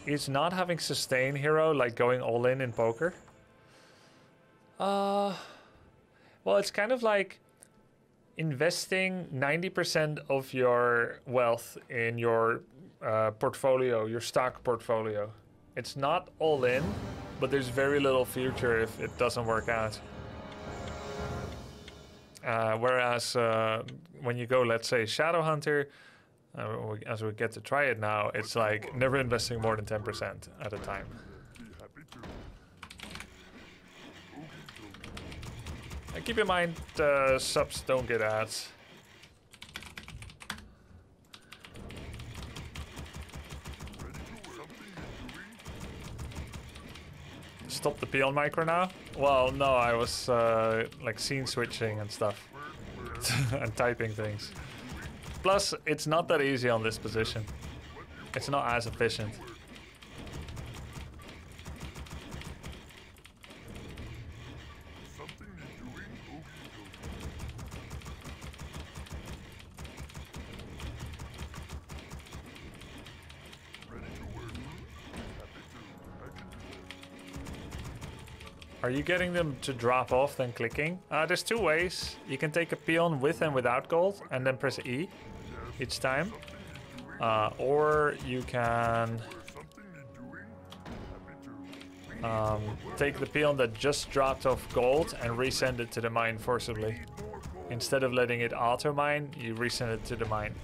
is not having sustain hero, like going all in poker. Well, it's kind of like investing 90% of your wealth in your portfolio, your stock portfolio. It's not all in, but there's very little future if it doesn't work out. Whereas when you go, let's say, Shadow Hunter, as we get to try it now, it's like never investing more than 10% at a time. And keep in mind, subs don't get ads. Stop the peon micro now? Well, no, I was like scene switching and stuff. And typing things. Plus, it's not that easy on this position. It's not as efficient. Are you getting them to drop off then clicking? There's two ways. You can take a peon with and without gold and then press E each time. Or you can take the peon that just dropped off gold and resend it to the mine forcibly. Instead of letting it auto mine, you resend it to the mine.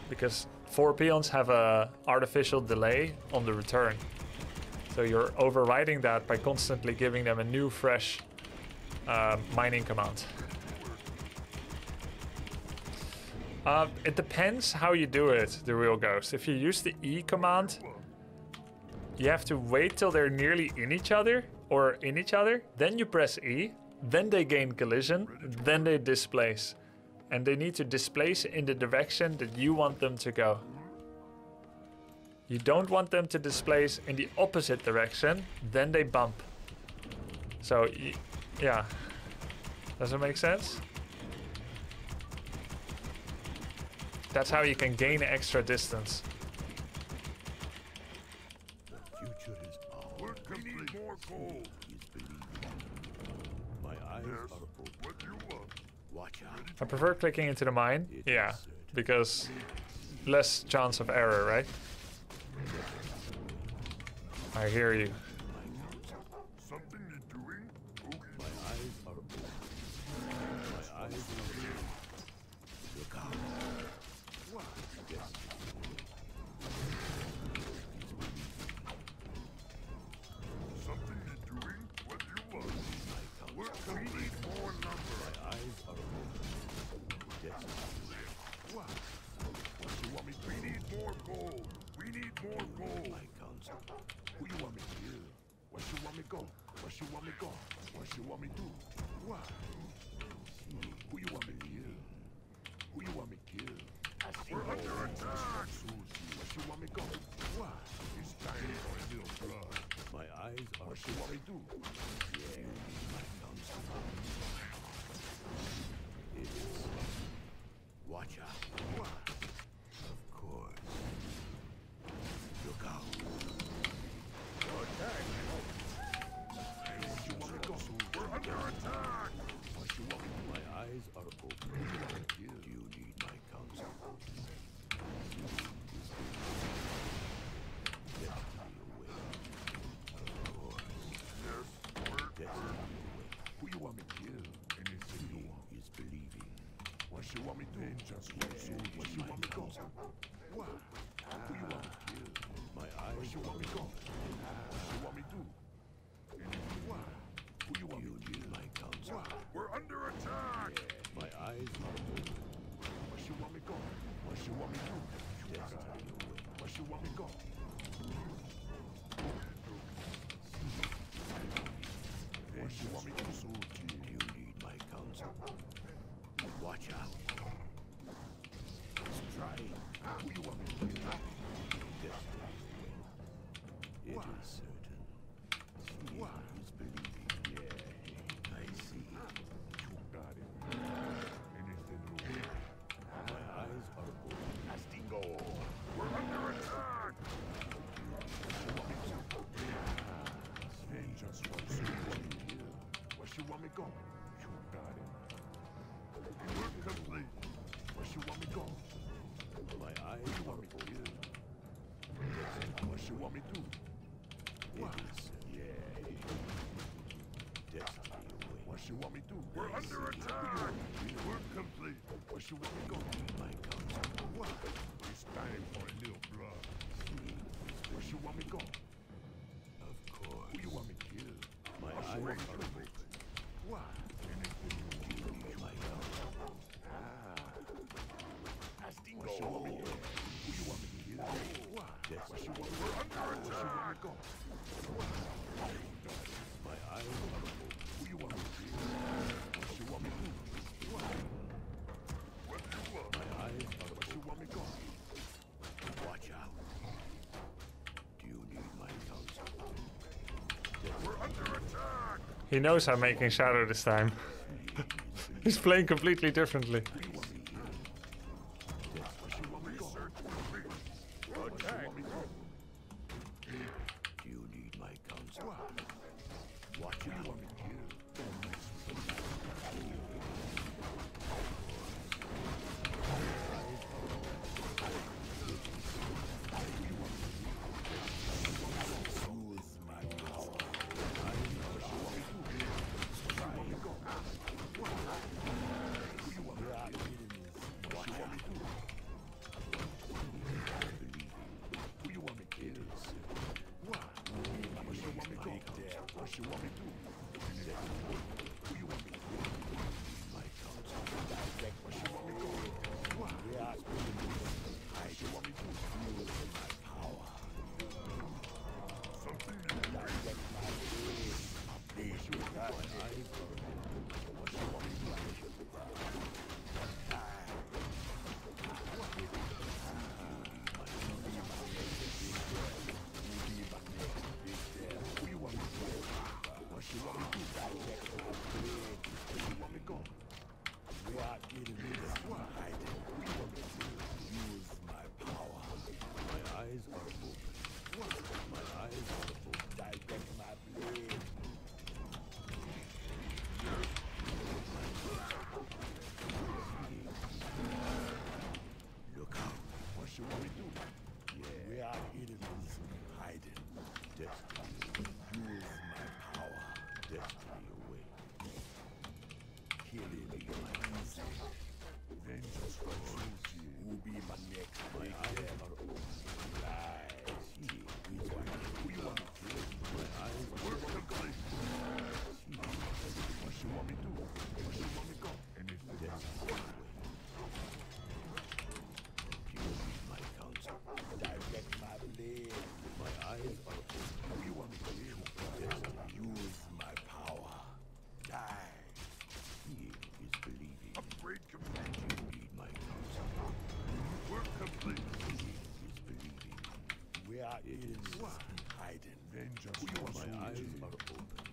Because 4 peons have a artificial delay on the return. So you're overriding that by constantly giving them a new, fresh mining command. It depends how you do it, the real ghost. If you use the E command, you have to wait till they're nearly in each other, or in each other, then you press E, then they gain collision, then they displace. And they need to displace in the direction that you want them to go. You don't want them to displace in the opposite direction, then they bump. So, yeah. Does it make sense? That's how you can gain extra distance. The future is ours. We need more gold. My eyes are open. What you want? Watch out. I prefer clicking into the mine. Yeah, because less chance of error, right? I hear you. Something you're doing? My eyes are open. My eyes are open. Look out. What? Yes. Something you're doing? What do you want? We need more lumber. My eyes are open. Yes. What? What you want me? We need more gold. We need more gold. My counsel. Who you want me to kill? What you want me go? What you want me go? What you want me do? What? Who you want me kill? Who you want me kill? We're under attack. What you want me go? What? It's time for a little blood. My eyes are. What you want me do? Yeah, my counsel. It is. Watch out. What? Of course. Look out. Attack. Hey, what you want me to go? We're under attack. What you want me to do? My eyes are open. Do you need my counsel? Get me away. Of course. Yes. Get me away. Who you want me to kill? Anything you want. Is believing. What you want me to do? Just what you want me to go? What? Who you want me to kill? My eyes. What you want me to go? What you want me to do? What? Who you want me to kill? My counsel. What? We're under attack. Yeah. My eyes are open. What you want me to go? What you want me to do? Yes. What you want me to go? What you want me to do? You need my counsel. Watch out. Let's try. Who you want me to kill? Yes. It is certain. What? Is believing. Yeah. I see. You got it. Anything wrong? My eyes are open. Castingo. We're under attack. want me to? What? Yeah. Destiny away. What you want me to? We're under attack! Work complete. What you want me to go? My God. What? It's time for a little blood. Where you want me to go? Of course. Who you want me to kill? My eyes are open. What? Anything you need, my God. Astingo. What you want me to kill? Who you want me to kill? What? What you want me to We're under attack! Go? What? My eyes are open. Who you want me to kill? What you want me to do? What? What do you want? My eyes are open. What you want me to go? Watch out. Do you need my counsel? We're under attack! He knows I'm making Shadow this time. He's playing completely differently. Do you need my counsel? Watch out. Don't mess with me.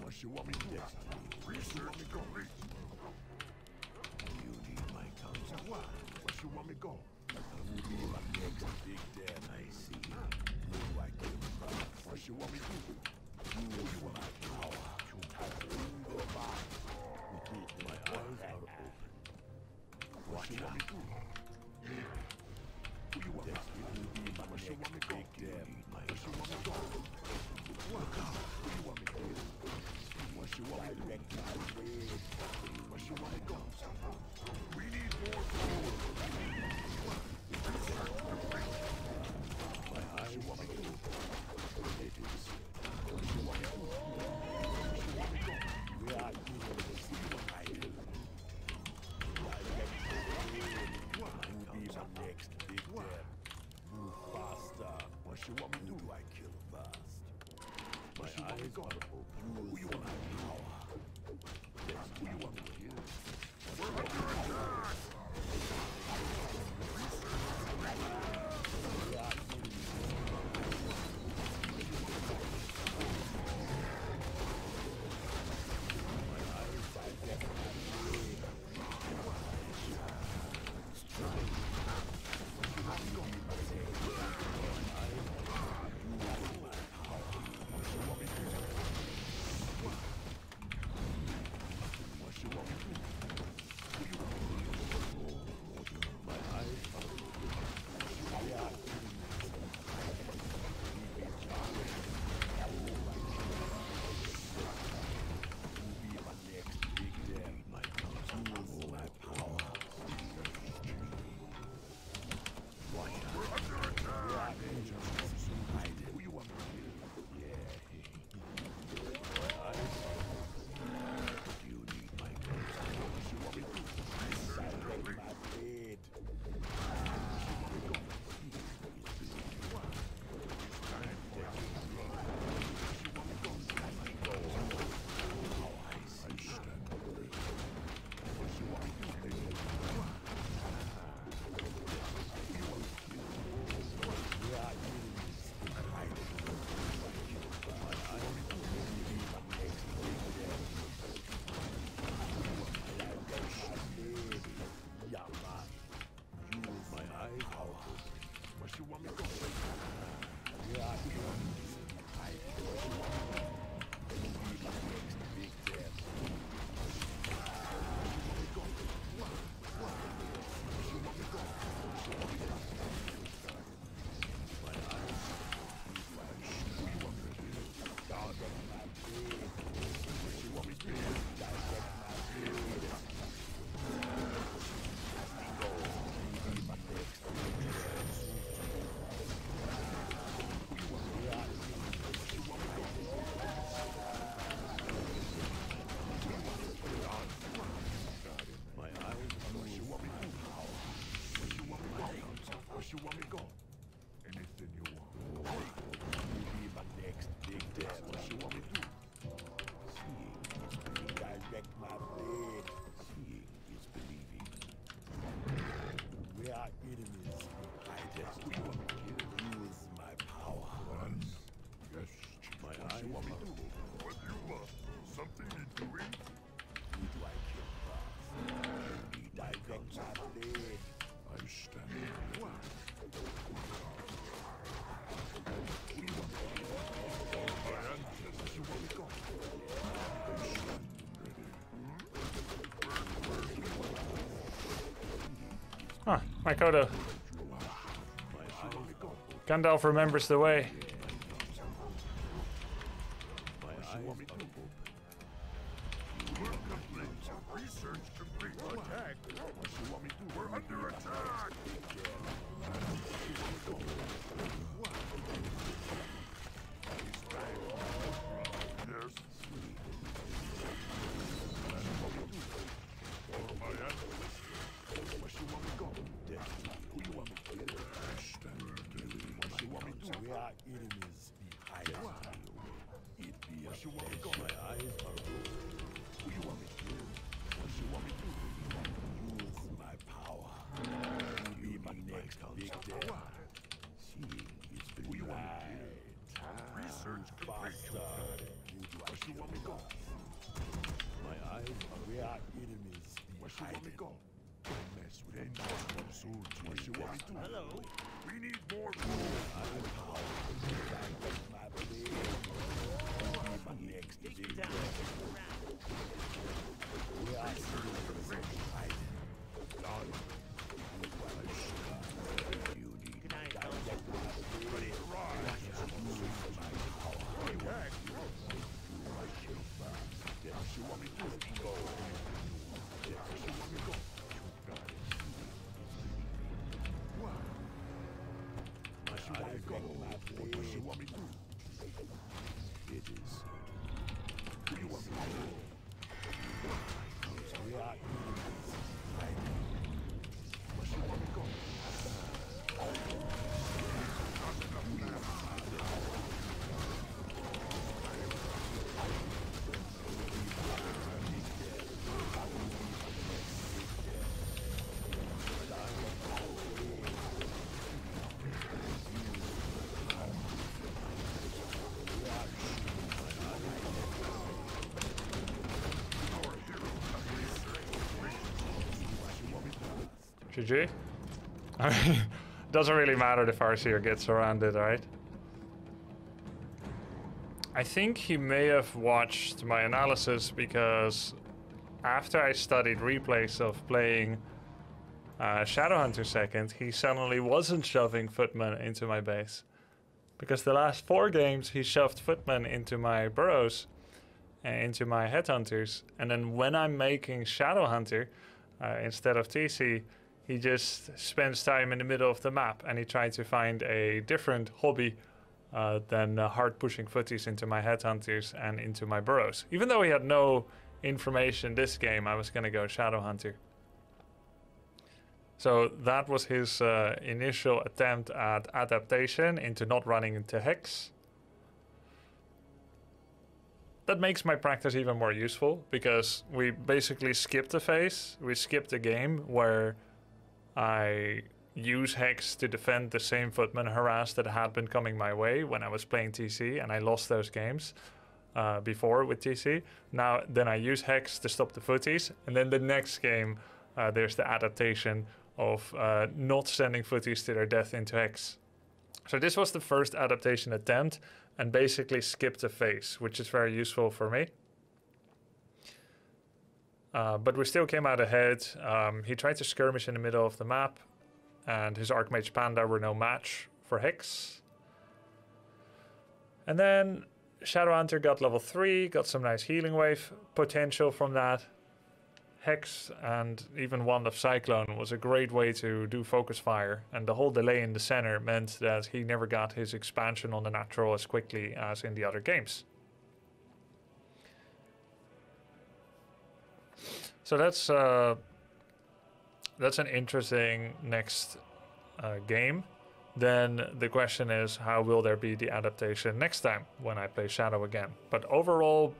What you want me to do? Research complete. You need my counsel. What you want me to go? Who be my next big dad? I see. Who do I kill? What you want me to do? You want my power. My eyes are open. What you want me to do? Who you want me to do? What you want me to go? What you want me to go? Look out. Who you want me to kill? What you want me to do? What you want me to go? We need more gold. My eyes, you want me to do? It is. What you want me to do? What you want me to go? We are doing this. Who you want me to do? What? Who be my next big death? Move faster. What you want me to do? I kill fast. My eyes are open. Who you want my power? Yes, who you want me to kill? We're under attack! What you want me go? Anything you want. You be my next big death. What you want me do? Seeing is believing. Direct my blade. Seeing is believing. We are enemies. I just want to use my power. Once. Yes. My eyes. What you want me do? What you want? Something you doing? Who do I kill first? You direct my blade. I'm standing. What? Huh, my Kodo. Gandalf remembers the way. Research complete. Attack. What you want me to do? We're under attack. Yes. What you want me to go? Who you want me to kill? What you want me to do? We are enemies. What you want me to go? My eyes are open. Who you want me to kill? What you want me to do? Use my power. You be my next big death. Seeing is the light. Research complete. What you want me to go? My eyes are. We are enemies. What you want me to go? Don't mess with any soldiers. What you want me to do? Hello. We need more food. I'm power. Direct my blade. My next big death. We are enemies. Done. You need to direct my blade. My power. Attack. I kill first. What you want me to do? Go. What you want me to go? What you want me to do? It is. Who you want me to do? We are enemies. What you want me to go? GG? I mean, doesn't really matter if Arceer gets surrounded, right? I think he may have watched my analysis because after I studied replays of playing Shadowhunter second, he suddenly wasn't shoving Footman into my base. Because the last 4 games he shoved Footman into my burrows, into my headhunters, and then when I'm making Shadowhunter instead of TC, he just spends time in the middle of the map and he tried to find a different hobby than hard pushing footies into my headhunters and into my burrows. Even though he had no information this game, I was going to go Shadowhunter. So that was his initial attempt at adaptation into not running into Hex. That makes my practice even more useful because we basically skipped a phase. We skipped a game where I use Hex to defend the same Footman harass that had been coming my way when I was playing TC, and I lost those games before with TC. Now, then I use Hex to stop the footies, and then the next game there's the adaptation of not sending footies to their death into Hex. So this was the first adaptation attempt, and basically skipped a phase, which is very useful for me. But we still came out ahead. He tried to skirmish in the middle of the map, and his Archmage Panda were no match for Hex. And then Shadowhunter got level 3, got some nice healing wave potential from that. Hex and even Wand of Cyclone was a great way to do focus fire, and the whole delay in the center meant that he never got his expansion on the natural as quickly as in the other games. So that's an interesting next game, then the question is, how will there be the adaptation next time when I play Shadow again? But overall,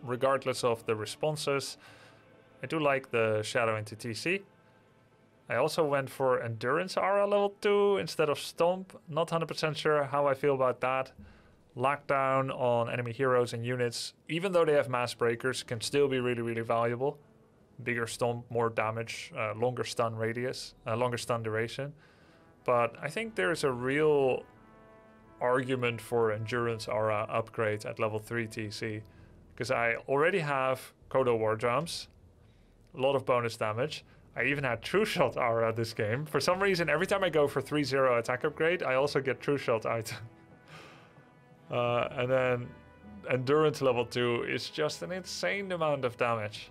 regardless of the responses, I do like the Shadow into TC. I also went for Endurance Aura level 2 instead of Stomp. Not 100% sure how I feel about that. Lockdown on enemy heroes and units, even though they have mass breakers, can still be really, really valuable. Bigger Stomp, more damage, longer stun radius, longer stun duration. But I think there's a real argument for Endurance Aura upgrade at level 3 TC. Because I already have Kodo War Drums, a lot of bonus damage. I even had True Shot Aura this game. For some reason, every time I go for 3-0 attack upgrade, I also get True Shot item. And then Endurance level 2 is just an insane amount of damage.